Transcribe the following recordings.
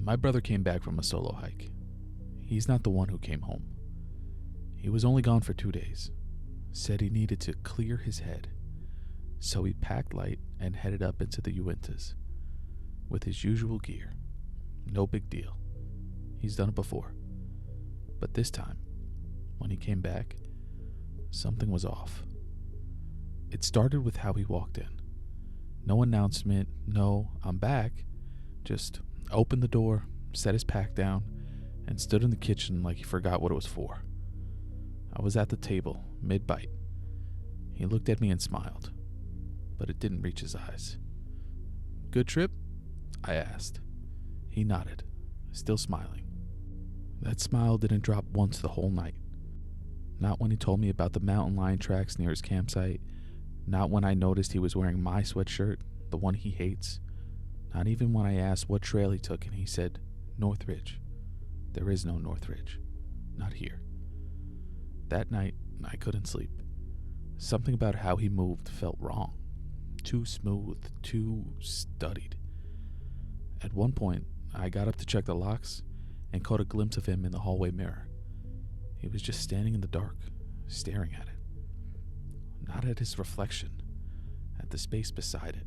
My brother came back from a solo hike. He's not the one who came home. He was only gone for 2 days. Said he needed to clear his head. So he packed light and headed up into the Uintas with his usual gear. No big deal. He's done it before. But this time, when he came back, something was off. It started with how he walked in. No announcement, no, I'm back. Just opened the door, set his pack down, and stood in the kitchen like he forgot what it was for. I was at the table, mid-bite. He looked at me and smiled, but it didn't reach his eyes. "Good trip?" I asked. He nodded, still smiling. That smile didn't drop once the whole night. Not when he told me about the mountain lion tracks near his campsite. Not when I noticed he was wearing my sweatshirt, the one he hates. Not even when I asked what trail he took and he said, "North Ridge." There is no North Ridge. Not here. That night, I couldn't sleep. Something about how he moved felt wrong. Too smooth, too studied. At one point, I got up to check the locks and caught a glimpse of him in the hallway mirror. He was just standing in the dark, staring at it. Not at his reflection, at the space beside it.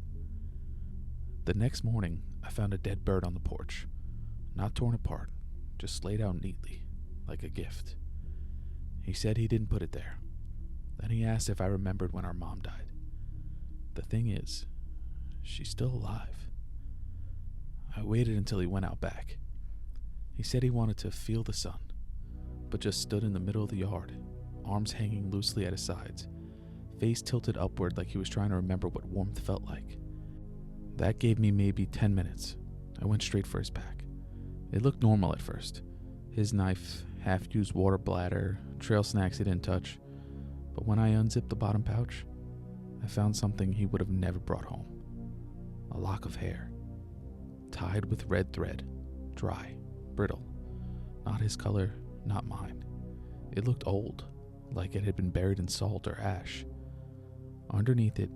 The next morning, I found a dead bird on the porch. Not torn apart, just laid out neatly, like a gift. He said he didn't put it there. Then he asked if I remembered when our mom died. The thing is, she's still alive. I waited until he went out back. He said he wanted to feel the sun, but just stood in the middle of the yard, arms hanging loosely at his sides, face tilted upward like he was trying to remember what warmth felt like. That gave me maybe 10 minutes. I went straight for his pack. It looked normal at first. His knife, half-used water bladder, trail snacks he didn't touch. But when I unzipped the bottom pouch, I found something he would have never brought home. A lock of hair, tied with red thread, dry, brittle. Not his color, not mine. It looked old, like it had been buried in salt or ash. Underneath it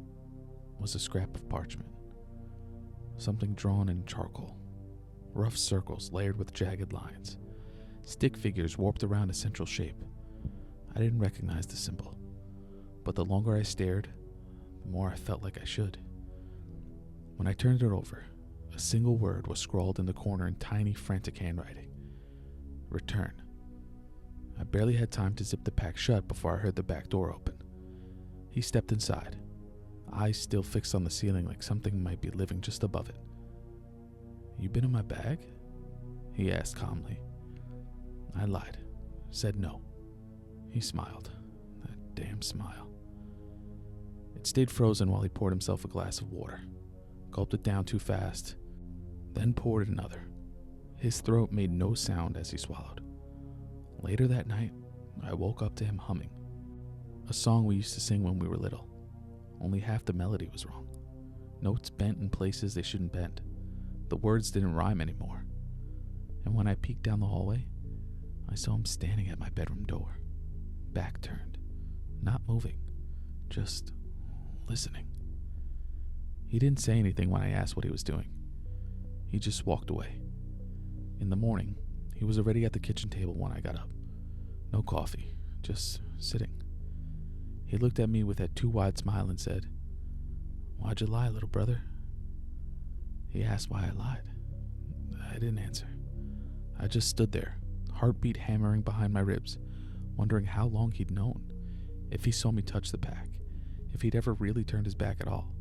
was a scrap of parchment. Something drawn in charcoal. Rough circles layered with jagged lines. Stick figures warped around a central shape. I didn't recognize the symbol, but the longer I stared, the more I felt like I should. When I turned it over, a single word was scrawled in the corner in tiny, frantic handwriting. Return. I barely had time to zip the pack shut before I heard the back door open. He stepped inside, eyes still fixed on the ceiling like something might be living just above it. "You been in my bag?" he asked calmly. I lied, said no. He smiled, that damn smile. It stayed frozen while he poured himself a glass of water, gulped it down too fast, then poured another. His throat made no sound as he swallowed. Later that night, I woke up to him humming. A song we used to sing when we were little. Only half the melody was wrong. Notes bent in places they shouldn't bend. The words didn't rhyme anymore. And when I peeked down the hallway, I saw him standing at my bedroom door, back turned, not moving, just listening. He didn't say anything when I asked what he was doing. He just walked away. In the morning, he was already at the kitchen table when I got up. No coffee, just sitting. He looked at me with that too wide smile and said, "Why'd you lie, little brother?" He asked why I lied. I didn't answer. I just stood there, heartbeat hammering behind my ribs, wondering how long he'd known, if he saw me touch the pack, if he'd ever really turned his back at all.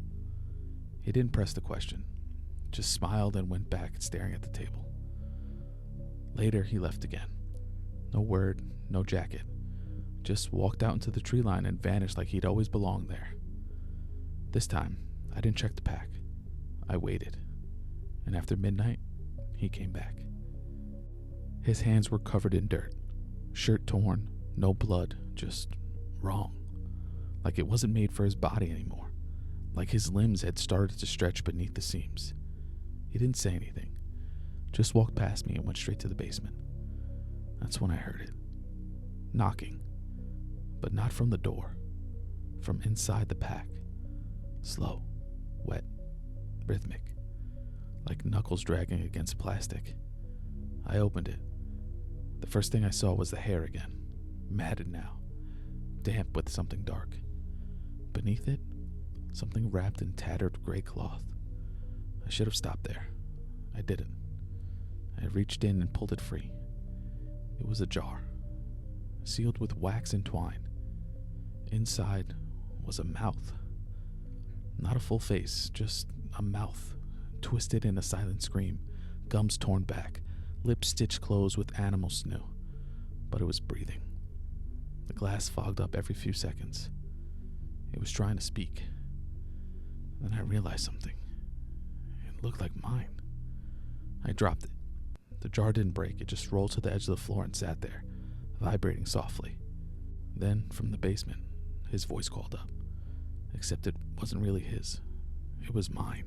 He didn't press the question, just smiled and went back staring at the table. Later, he left again. No word, no jacket. Just walked out into the tree line and vanished like he'd always belonged there. This time, I didn't check the pack. I waited. And after midnight, he came back. His hands were covered in dirt. Shirt torn, no blood, just wrong. Like it wasn't made for his body anymore. Like his limbs had started to stretch beneath the seams. He didn't say anything. Just walked past me and went straight to the basement. That's when I heard it. Knocking. But not from the door. From inside the pack. Slow. Wet. Rhythmic. Like knuckles dragging against plastic. I opened it. The first thing I saw was the hair again, matted now, damp with something dark. Beneath it, something wrapped in tattered gray cloth. I should have stopped there. I didn't. I reached in and pulled it free. It was a jar, sealed with wax and twine. Inside was a mouth. Not a full face, just a mouth, twisted in a silent scream, gums torn back, lips stitched closed with animal sinew. But it was breathing. The glass fogged up every few seconds. It was trying to speak. Then I realized something. It looked like mine. I dropped it. The jar didn't break, it just rolled to the edge of the floor and sat there, vibrating softly. Then, from the basement, his voice called up. Except it wasn't really his. It was mine.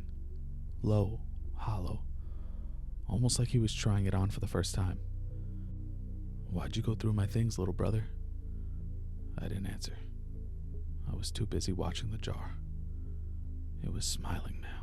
Low, hollow, almost like he was trying it on for the first time. "Why'd you go through my things, little brother?" I didn't answer. I was too busy watching the jar. It was smiling now.